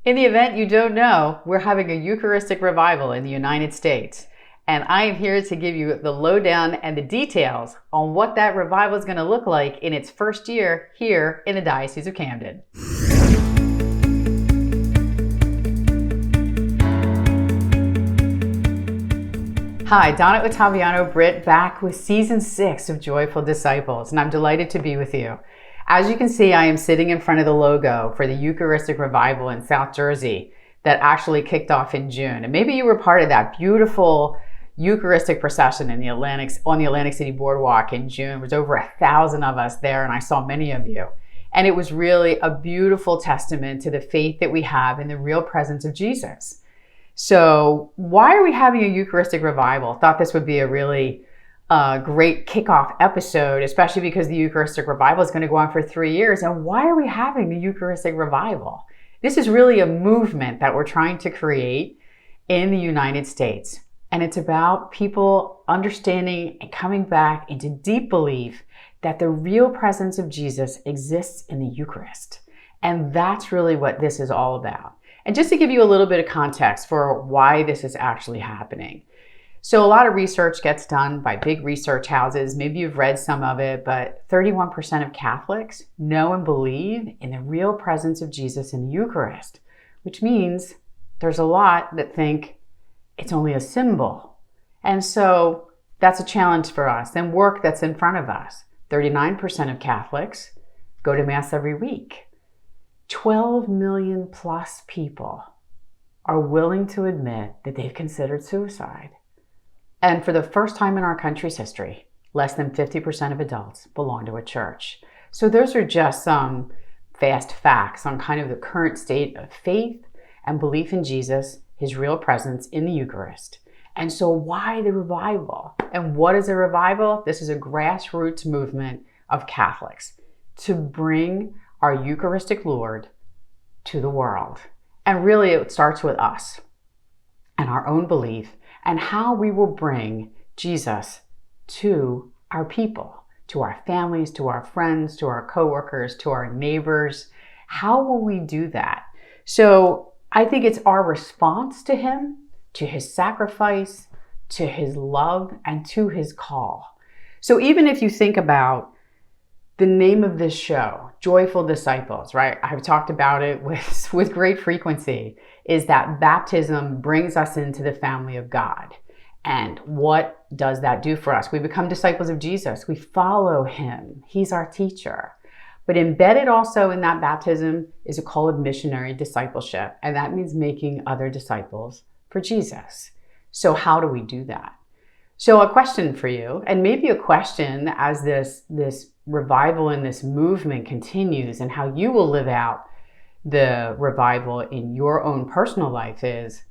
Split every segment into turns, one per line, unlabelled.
In the event you don't know, we're having a Eucharistic Revival in the United States. And I am here to give you the lowdown and the details on what that revival is going to look like in its first year here in the Diocese of Camden. Hi, Donna Ottaviano Britt back with Season 6 of Joyful Disciples, and I'm delighted to be with you. As you can see, I am sitting in front of the logo for the Eucharistic Revival in South Jersey that actually kicked off in June. And maybe you were part of that beautiful Eucharistic procession on the Atlantic City Boardwalk in June. There was over 1,000 of us there, and I saw many of you. And it was really a beautiful testament to the faith that we have in the real presence of Jesus. So why are we having a Eucharistic Revival? Thought this would be a really great kickoff episode, especially because the Eucharistic Revival is going to go on for 3 years. And why are we having the Eucharistic Revival? This is really a movement that we're trying to create in the United States. And it's about people understanding and coming back into deep belief that the real presence of Jesus exists in the Eucharist. And that's really what this is all about. And just to give you a little bit of context for why this is actually happening. So a lot of research gets done by big research houses. Maybe you've read some of it, but 31% of Catholics know and believe in the real presence of Jesus in the Eucharist, which means there's a lot that think it's only a symbol. And so that's a challenge for us and work that's in front of us. 39% of Catholics go to Mass every week. 12 million plus people are willing to admit that they've considered suicide. And for the first time in our country's history, less than 50% of adults belong to a church. So those are just some fast facts on kind of the current state of faith and belief in Jesus, his real presence in the Eucharist. And so why the revival? And what is a revival? This is a grassroots movement of Catholics to bring our Eucharistic Lord to the world. And really it starts with us and our own belief and how we will bring Jesus to our people, to our families, to our friends, to our coworkers, to our neighbors. How will we do that? So I think it's our response to him, to his sacrifice, to his love, and to his call. So even if you think about the name of this show, Joyful Disciples, right? I've talked about it with great frequency, is that baptism brings us into the family of God. And what does that do for us? We become disciples of Jesus. We follow him. He's our teacher. But embedded also in that baptism is a call of missionary discipleship. And that means making other disciples for Jesus. So how do we do that? So a question for you, and maybe a question as this revival and this movement continues and how you will live out the revival in your own personal life is,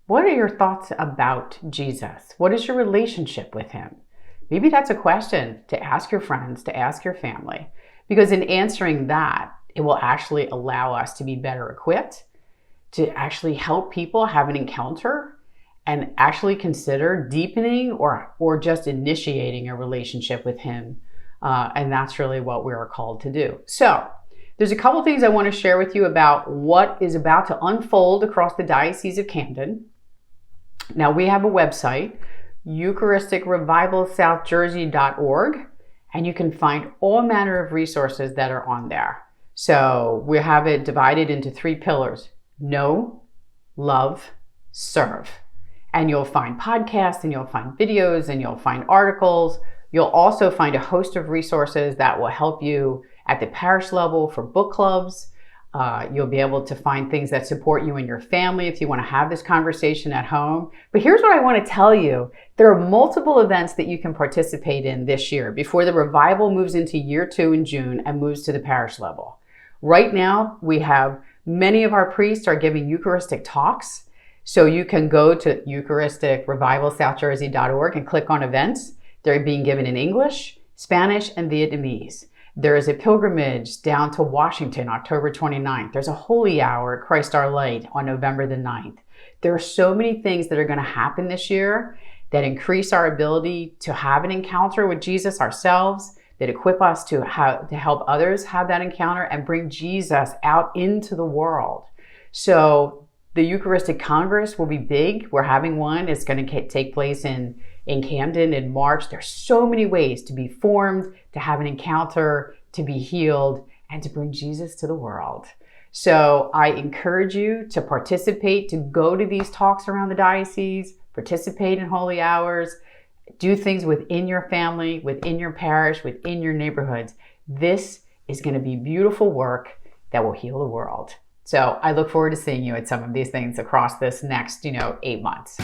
what are your thoughts about Jesus? What is your relationship with him? Maybe that's a question to ask your friends, to ask your family, because in answering that, it will actually allow us to be better equipped to actually help people have an encounter and actually consider deepening or just initiating a relationship with him. And that's really what we are called to do. So there's a couple things I want to share with you about what is about to unfold across the Diocese of Camden. Now we have a website, EucharisticRevivalSouthJersey.org, and you can find all manner of resources that are on there. So we have it divided into 3 pillars: know, love, serve. And you'll find podcasts, and you'll find videos, and you'll find articles. You'll also find a host of resources that will help you at the parish level for book clubs. You'll be able to find things that support you and your family if you want to have this conversation at home. But here's what I want to tell you. There are multiple events that you can participate in this year before the revival moves into year 2 in June and moves to the parish level. Right now, we have many of our priests are giving Eucharistic talks. So you can go to EucharisticRevivalSouthJersey.org and click on events. They're being given in English, Spanish, and Vietnamese. There is a pilgrimage down to Washington, October 29th. There's a holy hour at Christ Our Light on November the 9th. There are so many things that are going to happen this year that increase our ability to have an encounter with Jesus ourselves, that equip us to help others have that encounter and bring Jesus out into the world. So the Eucharistic Congress will be big. We're having one. It's going to take place in Camden in March. There's so many ways to be formed, to have an encounter, to be healed, and to bring Jesus to the world. So I encourage you to participate, to go to these talks around the diocese, participate in holy hours, do things within your family, within your parish, within your neighborhoods. This is going to be beautiful work that will heal the world. So I look forward to seeing you at some of these things across this next, 8 months.